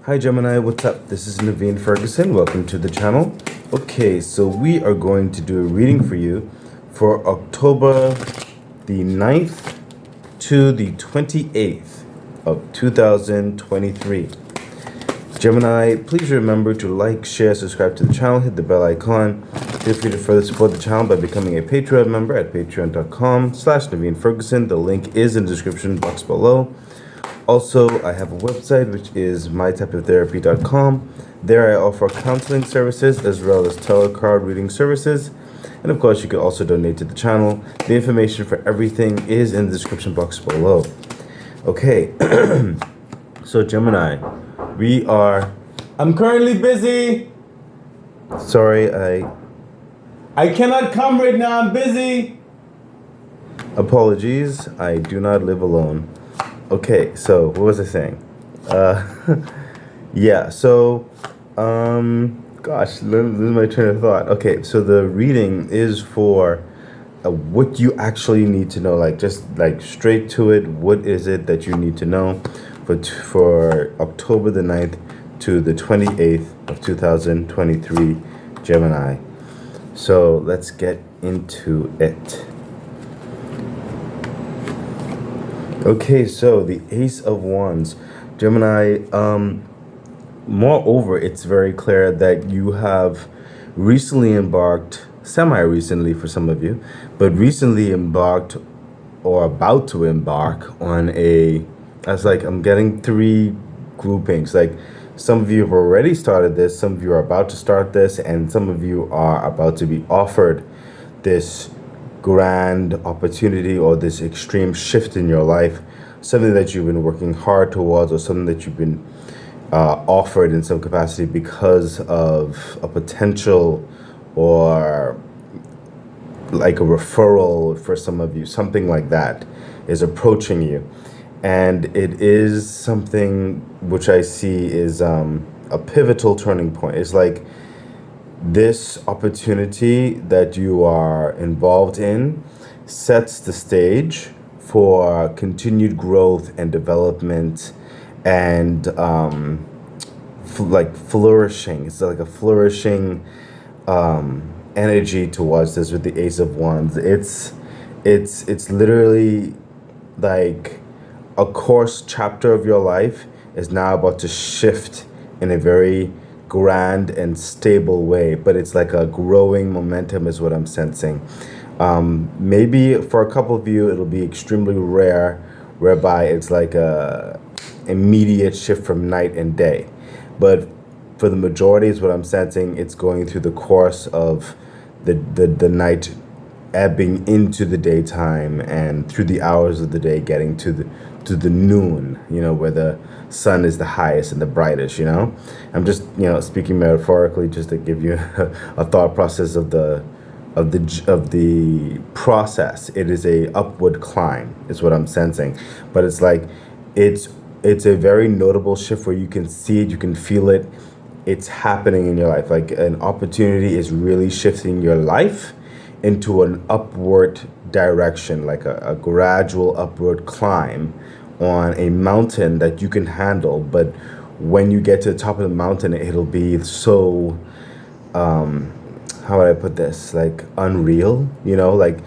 Hi Gemini, what's up? This is Naveen Ferguson. Welcome to the channel. Okay, so we are going to do a reading for you for October the 9th to the 28th of 2023. Gemini, please remember to like, share, subscribe to the channel, hit the bell icon. Feel free to further support the channel by becoming a Patreon member at patreon.com/Naveen Ferguson. The link is in the description box below. Also, I have a website, which is mytypeoftherapy.com. There I offer counseling services as well as tarot card reading services. And of course, you can also donate to the channel. The information for everything is in the description box below. Okay, so Gemini, I'm currently busy. Sorry, I cannot come right now, I'm busy. Apologies, I do not live alone. Okay, so what was I saying? Yeah, so, gosh, lose my train of thought. Okay, so the reading is for what you actually need to know, like just like straight to it. What is it that you need to know for October the 9th to the 28th of 2023, Gemini? So let's get into it. Okay, so the Ace of Wands, Gemini, moreover, it's very clear that you have recently embarked, semi-recently for some of you, but recently embarked or about to embark on I'm getting three groupings. Like some of you have already started this, some of you are about to start this, and some of you are about to be offered this grand opportunity or this extreme shift in your life, something that you've been working hard towards, or something that you've been offered in some capacity because of a potential or like a referral for some of you, something like that is approaching you. And it is something which I see is a pivotal turning point. It's like this opportunity that you are involved in sets the stage for continued growth and development and flourishing. It's like a flourishing energy towards this with the Ace of Wands. It's literally like a course chapter of your life is now about to shift in a very grand and stable way, but it's like a growing momentum is what I'm sensing. Maybe for a couple of you it'll be extremely rare, whereby it's like a immediate shift from night and day, but for the majority is what I'm sensing. It's going through the course of the night ebbing into the daytime, and through the hours of the day getting to the noon, where the sun is the highest and the brightest. I'm just speaking metaphorically, just to give you a thought process of the process. It is a upward climb is what I'm sensing, but it's like it's a very notable shift where you can see it, you can feel it. It's happening in your life. Like an opportunity is really shifting your life into an upward direction, like a gradual upward climb on a mountain that you can handle. But when you get to the top of the mountain, it'll be so, how would I put this? Like unreal, like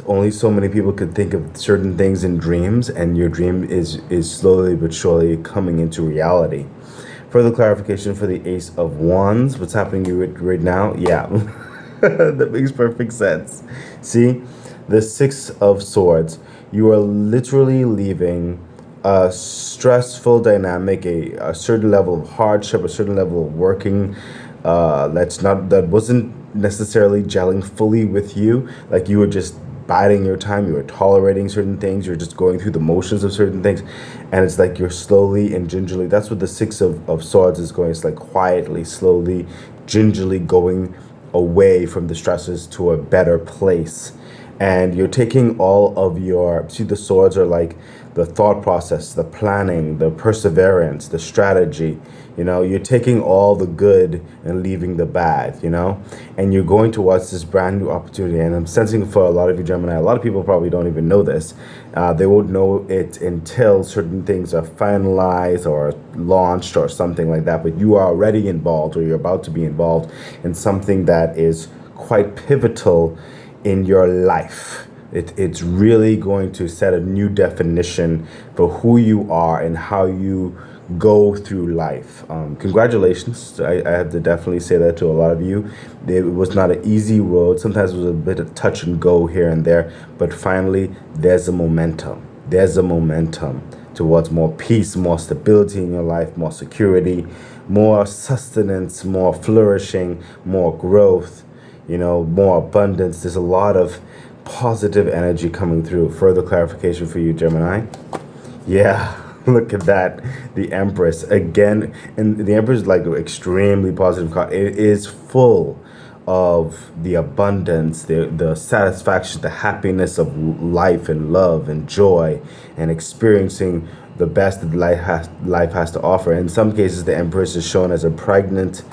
only so many people could think of certain things in dreams, and your dream is slowly but surely coming into reality. Further clarification for the Ace of Wands, what's happening right now? Yeah, that makes perfect sense. See, the Six of Swords, you are literally leaving a stressful dynamic, a certain level of hardship, a certain level of working that wasn't necessarily gelling fully with you. Like you were just biding your time, you were tolerating certain things, you're just going through the motions of certain things, and it's like you're slowly and gingerly, that's what the Six of Swords is going. It's like quietly, slowly, gingerly going away from the stresses to a better place. And you're taking all of the swords are like the thought process, the planning, the perseverance, the strategy. You're taking all the good and leaving the bad, and you're going towards this brand new opportunity. And I'm sensing for a lot of you Gemini, a lot of people probably don't even know this. They won't know it until certain things are finalized or launched or something like that. But you are already involved, or you're about to be involved in something that is quite pivotal in your life. It's really going to set a new definition for who you are and how you go through life. Congratulations. I have to definitely say that to a lot of you. It was not an easy road. Sometimes it was a bit of touch and go here and there, but finally there's a momentum. There's a momentum towards more peace, more stability in your life, more security, more sustenance, more flourishing, more growth, more abundance. There's a lot of positive energy coming through. Further clarification for you, Gemini. Yeah. Look at that. The Empress again. And the Empress is like an extremely positive card. It is full of the abundance, the satisfaction, the happiness of life and love and joy and experiencing the best that life has to offer. In some cases, the Empress is shown as a pregnant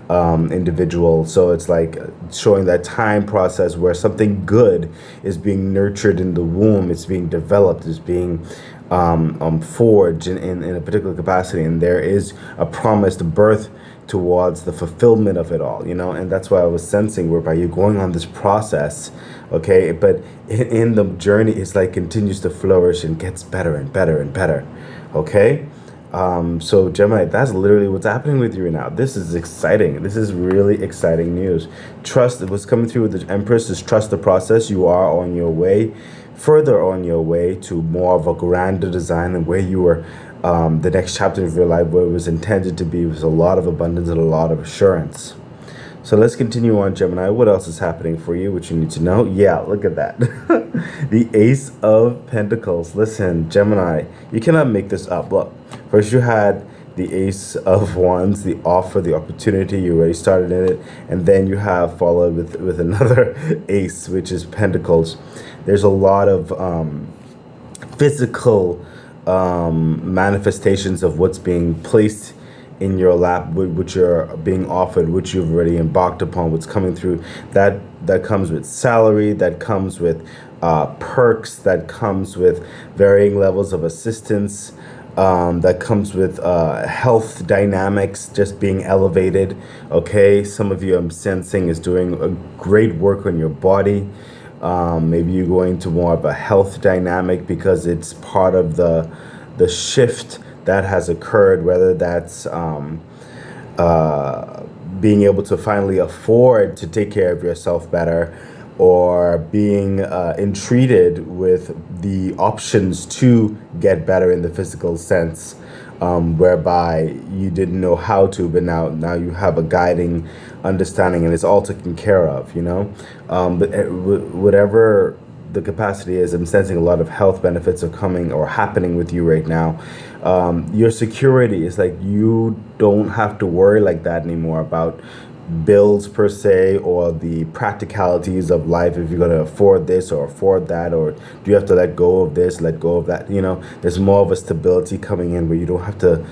individual. So it's like showing that time process where something good is being nurtured in the womb. It's being developed. It's being forged in a particular capacity, and there is a promised birth towards the fulfillment of it all, and that's why I was sensing whereby you're going on this process, okay, but in the journey it's like continues to flourish and gets better and better and better, okay. So Gemini, that's literally what's happening with you right now. This is exciting. This is really exciting news. Trust. What's coming through with the Empress is trust the process. You are on your way, further on your way to more of a grander design, and where you were, the next chapter of your life, where it was intended to be, was a lot of abundance and a lot of assurance. So let's continue on, Gemini. What else is happening for you, which you need to know? Yeah, look at that. The Ace of Pentacles. Listen, Gemini, you cannot make this up. Look, first you had the Ace of Wands, the offer, the opportunity. You already started in it. And then you have followed with another Ace, which is Pentacles. There's a lot of physical manifestations of what's being placed in your lap, which you're being offered, which you've already embarked upon, what's coming through. That comes with salary, that comes with perks, that comes with varying levels of assistance, that comes with health dynamics just being elevated, okay? Some of you I'm sensing is doing a great work on your body. Maybe you're going to more of a health dynamic because it's part of the shift that has occurred, whether that's being able to finally afford to take care of yourself better, or being entreated with the options to get better in the physical sense, whereby you didn't know how to, but now you have a guiding understanding, and it's all taken care of, but whatever the capacity is, I'm sensing a lot of health benefits are coming or happening with you right now. Your security is like you don't have to worry like that anymore about bills per se, or the practicalities of life, if you're going to afford this or afford that, or do you have to let go of this, let go of that. There's more of a stability coming in where you don't have to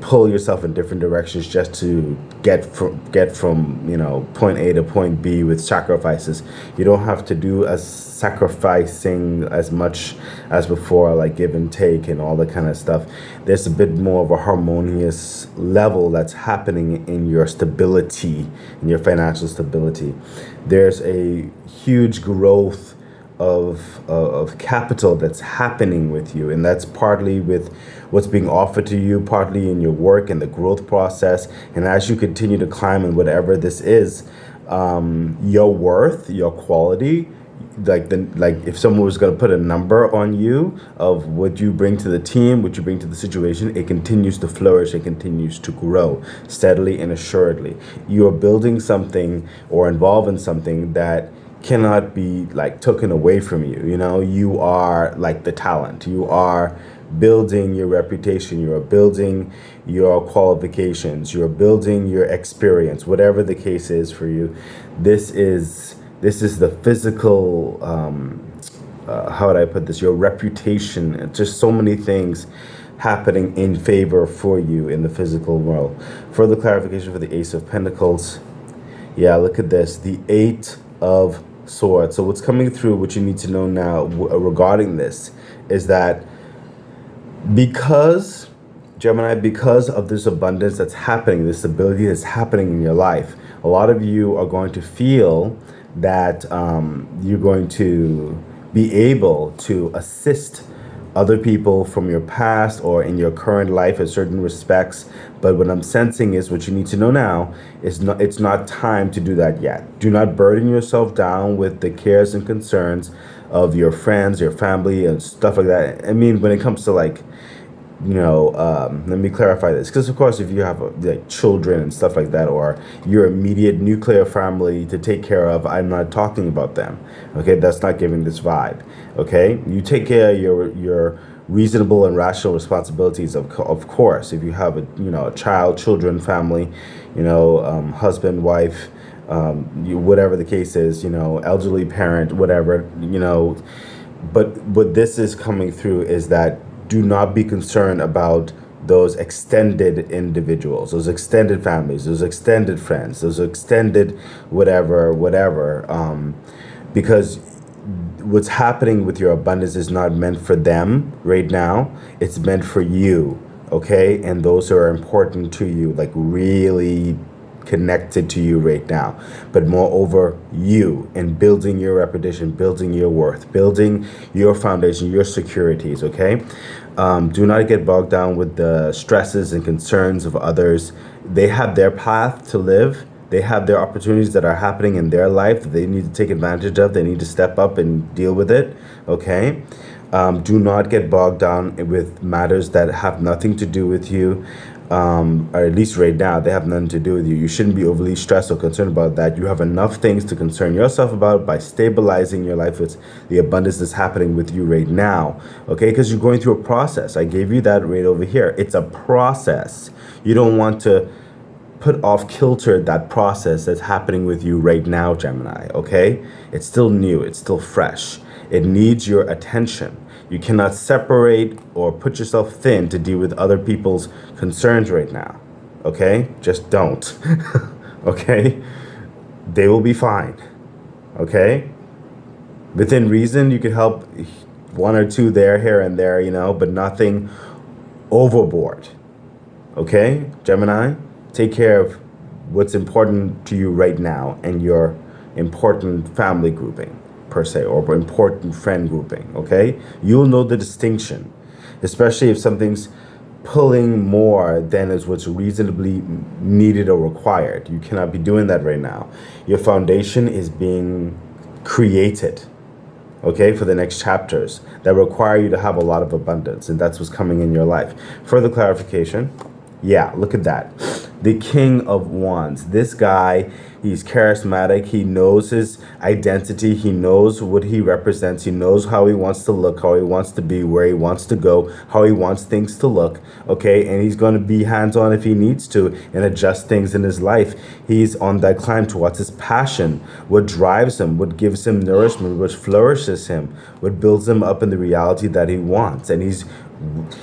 pull yourself in different directions just to get from point A to point B with sacrifices. You don't have to do as sacrificing as much as before, like give and take and all that kind of stuff. There's a bit more of a harmonious level that's happening in your stability, in your financial stability. There's a huge growth of capital that's happening with you, and that's partly with what's being offered to you, partly in your work and the growth process. And as you continue to climb in whatever this is, your worth, your quality, like if someone was going to put a number on you of what you bring to the team, what you bring to the situation, it continues to flourish, it continues to grow steadily and assuredly. You are building something or involved in something that cannot be like taken away from you. You are like the talent. You are building your reputation. You are building your qualifications. You are building your experience, whatever the case is for you. This is the physical how would I put this? Your reputation, and just so many things happening in favor for you in the physical world. Further clarification for the Ace of Pentacles. Yeah, look at this. The Eight of Swords. So what's coming through, what you need to know now regarding this, is that because, Gemini, because of this abundance that's happening, this ability that's happening in your life, a lot of you are going to feel that you're going to be able to assist other people from your past or in your current life in certain respects. But what I'm sensing is, what you need to know now is it's not time to do that yet. Do not burden yourself down with the cares and concerns of your friends, your family, and stuff like that. I mean, when it comes to like, let me clarify this, because of course if you have like children and stuff like that, or your immediate nuclear family to take care of, I'm not talking about them. Okay, that's not giving this vibe. Okay, you take care of your reasonable and rational responsibilities, of course. If you have a child, children, family, husband, wife, whatever the case is, elderly parent, whatever, but what this is coming through is that do not be concerned about those extended individuals, those extended families, those extended friends, those extended whatever, because what's happening with your abundance is not meant for them right now. It's meant for you, okay? And those who are important to you, like really connected to you right now. But moreover, you, and building your reputation, building your worth, building your foundation, your securities, okay? Do not get bogged down with the stresses and concerns of others. They have their path to live. They have their opportunities that are happening in their life that they need to take advantage of. They need to step up and deal with it, okay? Do not get bogged down with matters that have nothing to do with you. Or at least right now, they have nothing to do with you. You shouldn't be overly stressed or concerned about that. You have enough things to concern yourself about by stabilizing your life with the abundance that's happening with you right now, okay? Because you're going through a process. I gave you that right over here. It's a process. You don't want to put off kilter that process that's happening with you right now, Gemini, okay? It's still new. It's still fresh. It needs your attention. You cannot separate or put yourself thin to deal with other people's concerns right now, okay? Just don't, okay? They will be fine, okay? Within reason, you could help one or two there, here and there, but nothing overboard, okay? Gemini, take care of what's important to you right now and your important family grouping, per se, or important friend grouping, okay? You'll know the distinction, especially if something's pulling more than is what's reasonably needed or required. You cannot be doing that right now. Your foundation is being created, okay, for the next chapters that require you to have a lot of abundance, and that's what's coming in your life. Further clarification, yeah, look at that. The King of Wands. This guy, he's charismatic. He knows his identity. He knows what he represents. He knows how he wants to look, how he wants to be, where he wants to go, how he wants things to look, okay? And he's going to be hands-on if he needs to and adjust things in his life. He's on that climb towards his passion, what drives him, what gives him nourishment, what flourishes him, what builds him up in the reality that he wants. And he's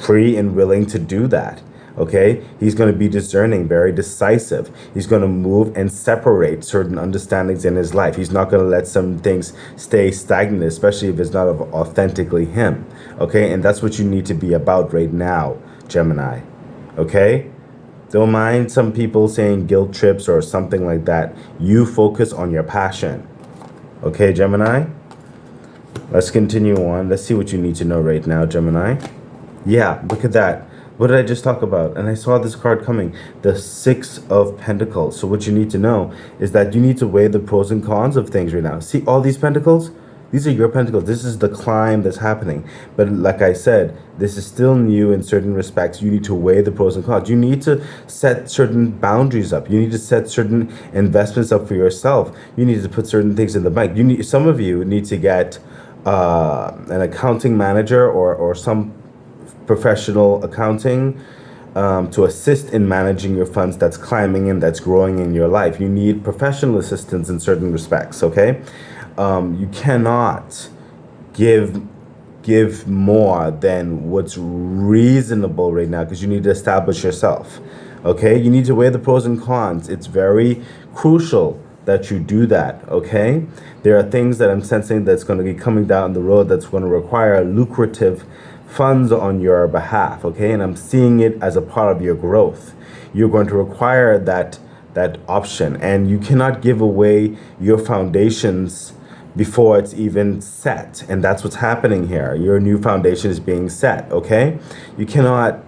free and willing to do that. Okay, he's going to be discerning, very decisive. He's going to move and separate certain understandings in his life. He's not going to let some things stay stagnant, especially if it's not authentically him. Okay, and that's what you need to be about right now, Gemini. Okay, don't mind some people saying guilt trips or something like that. You focus on your passion. Okay, Gemini, let's continue on. Let's see what you need to know right now, Gemini. Yeah, look at that. What did I just talk about? And I saw this card coming, the Six of Pentacles. So what you need to know is that you need to weigh the pros and cons of things right now. See all these pentacles? These are your pentacles. This is the climb that's happening. But like I said, this is still new in certain respects. You need to weigh the pros and cons. You need to set certain boundaries up. You need to set certain investments up for yourself. You need to put certain things in the bank. Some of you need to get an accounting manager or some professional accounting to assist in managing your funds that's climbing and that's growing in your life. You need professional assistance in certain respects, okay? You cannot give give more than what's reasonable right now because you need to establish yourself. Okay? You need to weigh the pros and cons. It's very crucial that you do that. Okay? There are things that I'm sensing that's going to be coming down the road that's going to require lucrative funds on your behalf. Okay? And I'm seeing it as a part of your growth. You're going to require that option, and you cannot give away your foundations before it's even set. And that's what's happening here. Your new foundation is being set. Okay, you cannot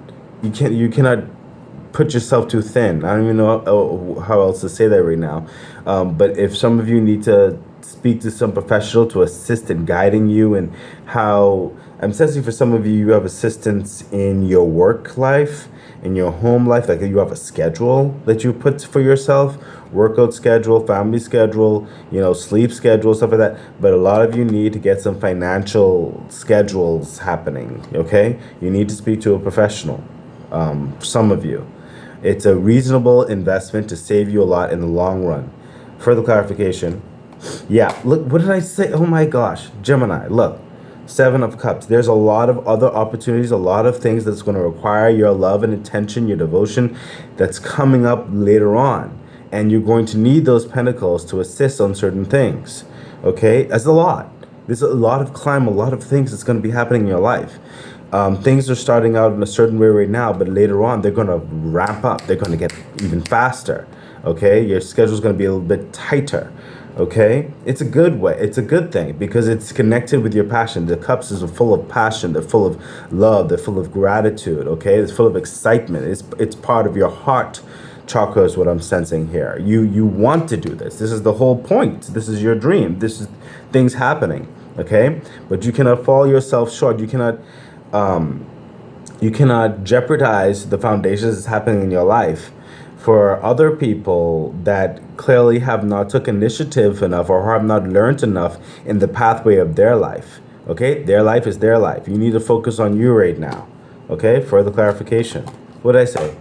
put yourself too thin. I don't even know how else to say that right now. But if some of you need to speak to some professional to assist in guiding you, and how I'm sensing for some of you, you have assistance in your work life, in your home life, like you have a schedule that you put for yourself, workout schedule, family schedule, sleep schedule, stuff like that. But a lot of you need to get some financial schedules happening. Okay, you need to speak to a professional. Some of you, it's a reasonable investment to save you a lot in the long run. Further clarification. Yeah, look, what did I say? Oh my gosh, Gemini, look. Seven of Cups. There's a lot of other opportunities, a lot of things that's going to require your love and attention, your devotion that's coming up later on. And you're going to need those pentacles to assist on certain things. Okay? That's a lot. There's a lot of climb, a lot of things that's going to be happening in your life. Things are starting out in a certain way right now, but later on, they're going to ramp up. They're going to get even faster. Okay? Your schedule's going to be a little bit tighter. Okay, it's a good way. It's a good thing because it's connected with your passion. The cups is full of passion. They're full of love. They're full of gratitude. Okay, it's full of excitement. It's part of your heart chakra is what I'm sensing here. You want to do this. This is the whole point. This is your dream. This is things happening. Okay, but you cannot fall yourself short. You cannot jeopardize the foundations that's happening in your life for other people that clearly have not took initiative enough or have not learned enough in the pathway of their life. Okay, their life is their life. You need to focus on you right now. Okay, further clarification. What did I say?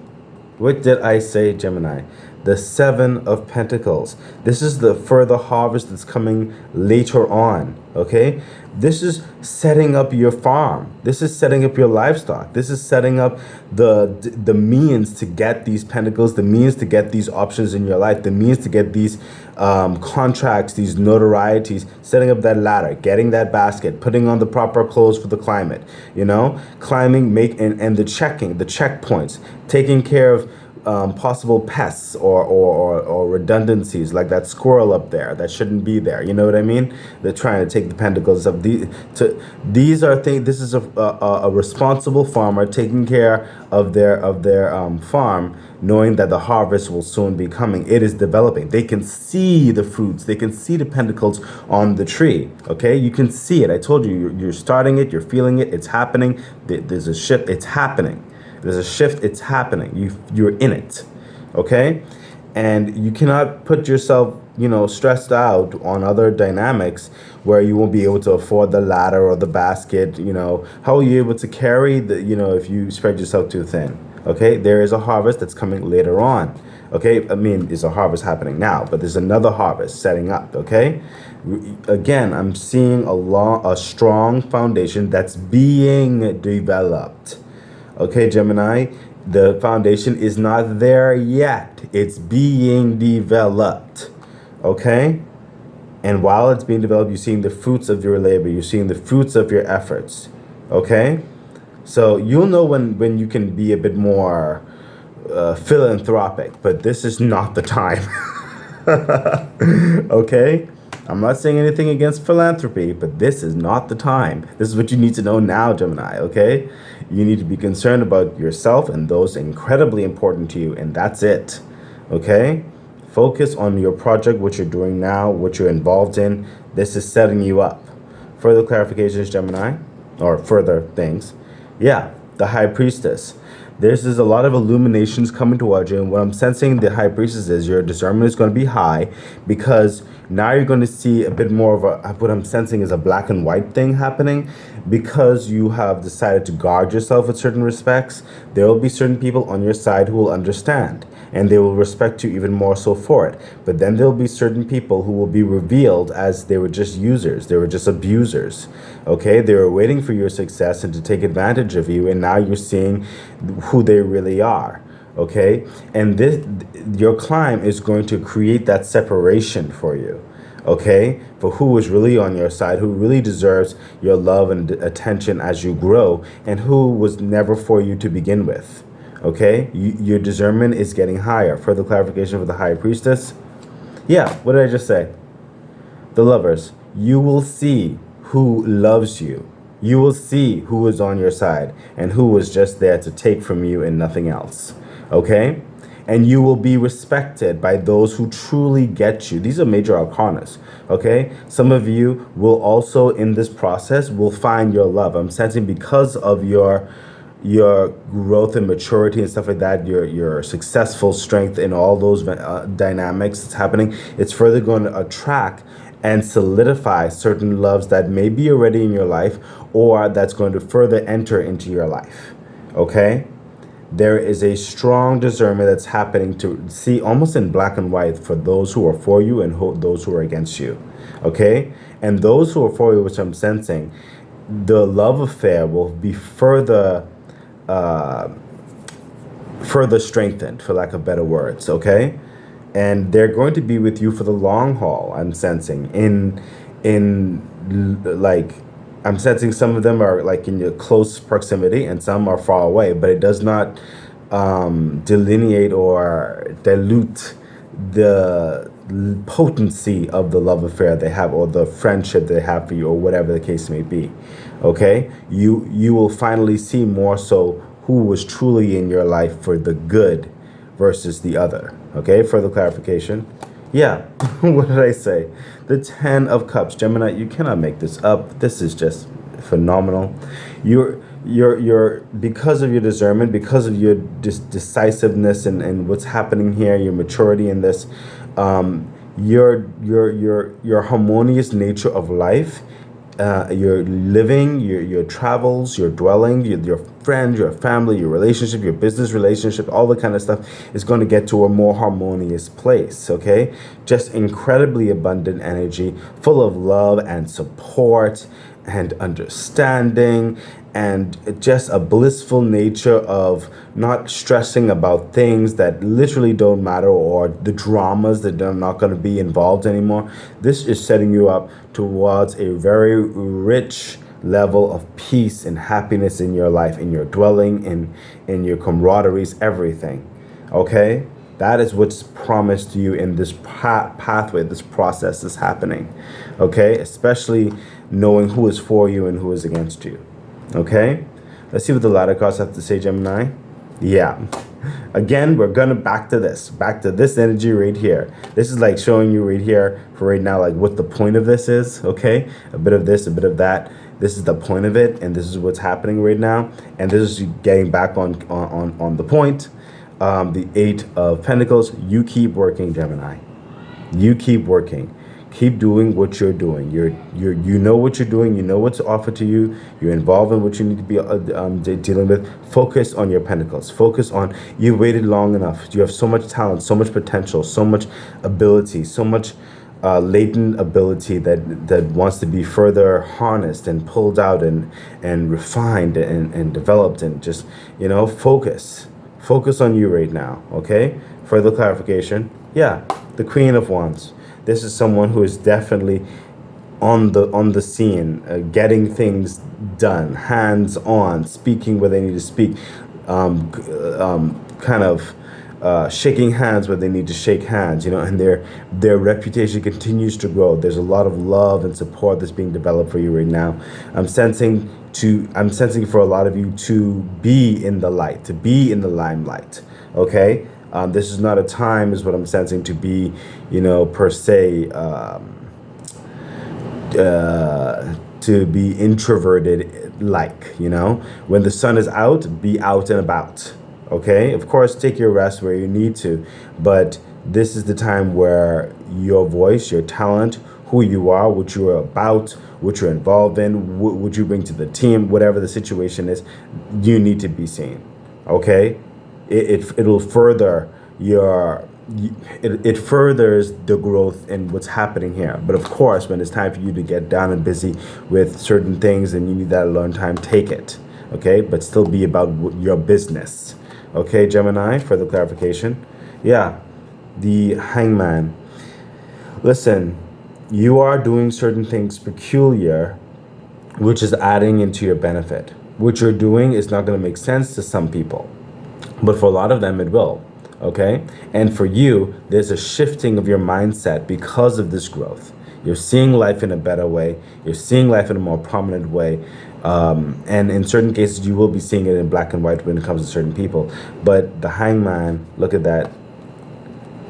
What did I say, Gemini? The Seven of Pentacles. This is the further harvest that's coming later on. Okay, this is setting up your farm. This is setting up your livestock. This is setting up the means to get these pentacles, the means to get these options in your life, the means to get these contracts, these notorieties, setting up that ladder, getting that basket, putting on the proper clothes for the climate, climbing, and the checkpoints, taking care of possible pests or redundancies, like that squirrel up there that shouldn't be there. You know what I mean? They're trying to take the pentacles of these are things. This is a responsible farmer taking care of their farm, knowing that the harvest will soon be coming. It is developing. They can see the fruits. They can see the pentacles on the tree. Okay, you can see it. I told you, you're starting it. You're feeling it. It's happening. There's a shift. It's happening. There's a shift. It's happening. You're in it. Okay, and you cannot put yourself, stressed out on other dynamics where you won't be able to afford the ladder or the basket. How are you able to carry if you spread yourself too thin? Okay, there is a harvest that's coming later on. Okay, I mean, there's a harvest happening now, but there's another harvest setting up. Okay, again, I'm seeing a strong foundation that's being developed. Okay, Gemini, the foundation is not there yet. It's being developed. Okay, and while it's being developed, you're seeing the fruits of your labor. You're seeing the fruits of your efforts. Okay, so you'll know when you can be a bit more philanthropic, but this is not the time. Okay, I'm not saying anything against philanthropy, but this is not the time. This is what you need to know now, Gemini. Okay, you need to be concerned about yourself and those incredibly important to you, and that's it. Okay, focus on your project, what you're doing now, what you're involved in. This is setting you up. Further clarifications, Gemini, or further things. Yeah, the High Priestess. There's a lot of illuminations coming towards you, and what I'm sensing the High Priestess is your discernment is going to be high, because now you're going to see a bit more of what I'm sensing is a black and white thing happening, because you have decided to guard yourself in certain respects. There will be certain people on your side who will understand, and they will respect you even more so for it. But then there'll be certain people who will be revealed as they were just users, they were just abusers. Okay, they were waiting for your success and to take advantage of you, and now you're seeing who they really are. Okay, and this, your climb is going to create that separation for you. Okay, for who is really on your side, who really deserves your love and attention as you grow, and who was never for you to begin with. Okay, your discernment is getting higher. Further clarification for the high priestess. Yeah, what did I just say? The lovers, you will see who loves you. You will see who is on your side and who was just there to take from you and nothing else. Okay? And you will be respected by those who truly get you. These are major arcanas, okay? Some of you will also, in this process, will find your love. I'm sensing because of your growth and maturity and stuff like that, your successful strength in all those dynamics that's happening, it's further going to attract and solidify certain loves that may be already in your life or that's going to further enter into your life, okay? There is a strong discernment that's happening to see almost in black and white for those who are for you and those who are against you. Okay? And those who are for you, which I'm sensing, the love affair will be further strengthened, for lack of better words. Okay? And they're going to be with you for the long haul, I'm sensing. I'm sensing some of them are like in your close proximity and some are far away, but it does not delineate or dilute the potency of the love affair they have or the friendship they have for you or whatever the case may be. Okay? You will finally see more so who was truly in your life for the good versus the other. Okay? Further clarification. Yeah, what did I say? The 10 of Cups. Gemini, you cannot make this up. This is just phenomenal. You're because of your discernment, because of your decisiveness and what's happening here, your maturity in this, your harmonious nature of life, your living, your travels, your dwelling, your friends, your family, your relationship, your business relationship, all the kind of stuff is going to get to a more harmonious place, okay? Just incredibly abundant energy, full of love and support and understanding and just a blissful nature of not stressing about things that literally don't matter or the dramas that are not going to be involved anymore. This is setting you up towards a very rich level of peace and happiness in your life, in your dwelling, in your camaraderies, everything. Okay? That is what's promised to you in this pathway, this process is happening. Okay? Especially knowing who is for you and who is against you. Okay? Let's see what the ladder cards have to say, Gemini. Yeah. Again, we're gonna back to this energy right here. This is like showing you right here for right now, like what the point of this is. Okay? A bit of this, a bit of that. This is the point of it, and this is what's happening right now. And this is getting back on the point. The 8 of Pentacles. You keep working, Gemini. You keep working. Keep doing what you're doing. You know what you're doing. You know what's offered to you. You're involved in what you need to be dealing with. Focus on your pentacles. Focus on, you've waited long enough. You have so much talent, so much potential, so much ability, so much latent ability that wants to be further harnessed and pulled out and refined and developed and just, focus. Focus on you right now, okay? Further clarification. Yeah, the Queen of Wands. This is someone who is definitely on the scene, getting things done, hands on, speaking where they need to speak, shaking hands where they need to shake hands, and their reputation continues to grow. There's a lot of love and support that's being developed for you right now. I'm sensing for a lot of you to be in the light, to be in the limelight. Okay. This is not a time, is what I'm sensing, to be, per se, to be introverted, when the sun is out, be out and about. Okay. Of course, take your rest where you need to, but this is the time where your voice, your talent, who you are, what you're about, what you're involved in, what you bring to the team, whatever the situation is, you need to be seen. Okay. It'll further it furthers the growth in what's happening here. But of course, when it's time for you to get down and busy with certain things and you need that alone time, take it. Okay, but still be about your business. Okay, Gemini, further clarification. Yeah, the Hangman. Listen, you are doing certain things peculiar, which is adding into your benefit. What you're doing is not going to make sense to some people, but for a lot of them, it will. Okay? And for you, there's a shifting of your mindset because of this growth. You're seeing life in a better way. You're seeing life in a more prominent way. And in certain cases, you will be seeing it in black and white when it comes to certain people. But the Hangman, look at that.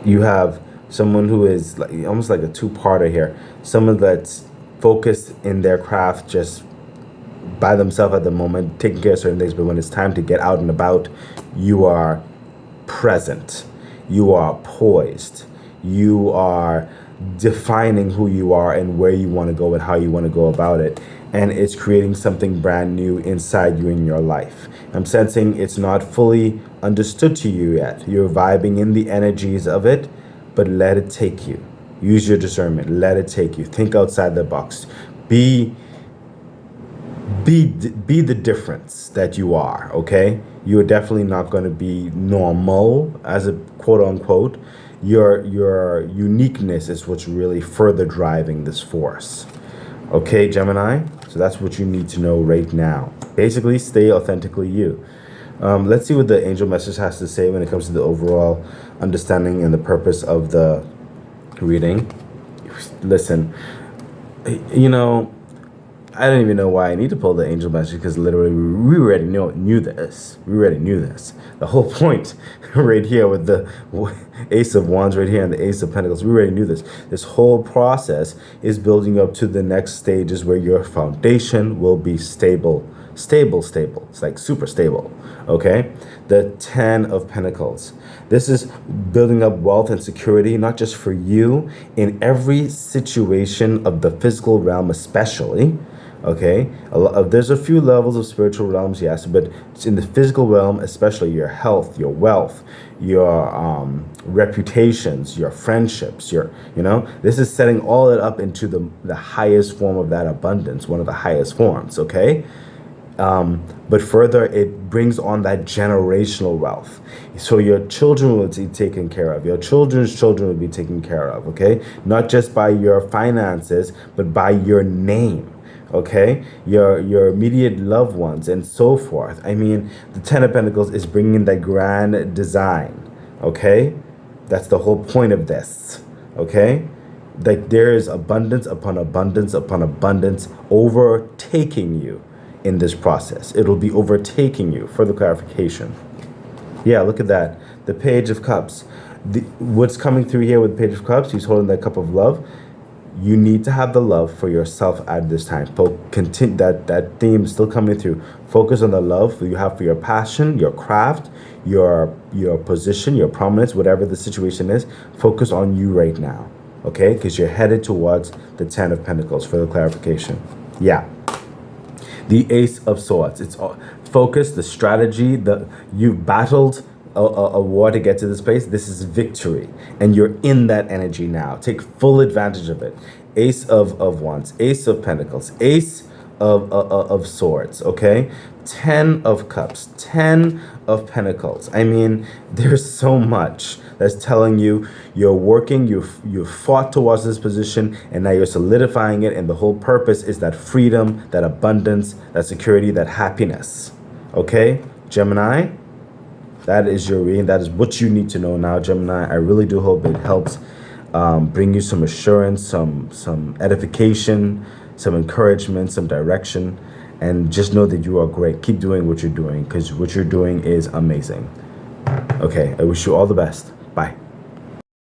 You have someone who is like almost like a two-parter here. Someone that's focused in their craft, just by themselves at the moment, taking care of certain things. But when it's time to get out and about, you are present. You are poised. You are defining who you are and where you want to go and how you want to go about it. And it's creating something brand new inside you in your life. I'm sensing it's not fully understood to you yet. You're vibing in the energies of it, but let it take you. Use your discernment. Let it take you. Think outside the box. Be the difference that you are, okay? You're definitely not going to be normal as a quote unquote. Your uniqueness is what's really further driving this force. Okay, Gemini? So that's what you need to know right now. Basically, stay authentically you. Let's see what the angel message has to say when it comes to the overall understanding and the purpose of the reading. Listen, you know, I don't even know why I need to pull the angel message because literally we already knew this. We already knew this. The whole point right here with the Ace of Wands right here and the Ace of Pentacles, we already knew this. This whole process is building up to the next stages where your foundation will be stable. Stable. It's like super stable, okay? The 10 of Pentacles. This is building up wealth and security, not just for you, in every situation of the physical realm especially, okay? There's a few levels of spiritual realms, yes, but it's in the physical realm, especially your health, your wealth, your reputations, your friendships, this is setting all it up into the highest form of that abundance, one of the highest forms, okay? But further, it brings on that generational wealth. So your children will be taken care of. Your children's children will be taken care of, okay? Not just by your finances, but by your name, okay? Your immediate loved ones and so forth. I mean, the 10 of Pentacles is bringing that grand design, okay? That's the whole point of this, okay? Like there is abundance upon abundance upon abundance overtaking you. In this process, it'll be overtaking you. Further clarification. Yeah, look at that. The Page of Cups. What's coming through here with the Page of Cups? He's holding that cup of love. You need to have the love for yourself at this time. Continue that theme is still coming through. Focus on the love that you have for your passion, your craft, your position, your prominence, whatever the situation is. Focus on you right now, okay? Because you're headed towards the 10 of Pentacles. Further clarification. Yeah. The Ace of Swords. It's focus, the strategy, you've battled a war to get to this place. This is victory. And you're in that energy now. Take full advantage of it. Ace of Wands, Ace of Pentacles, Ace of Swords, okay? 10 of Cups, 10 of Pentacles. I mean, there's so much that's telling you you're working, you've fought towards this position, and now you're solidifying it, and the whole purpose is that freedom, that abundance, that security, that happiness. Okay, Gemini? That is your reading. That is what you need to know now, Gemini. I really do hope it helps bring you some assurance, some edification, some encouragement, some direction. And just know that you are great. Keep doing what you're doing because what you're doing is amazing. Okay, I wish you all the best. Bye.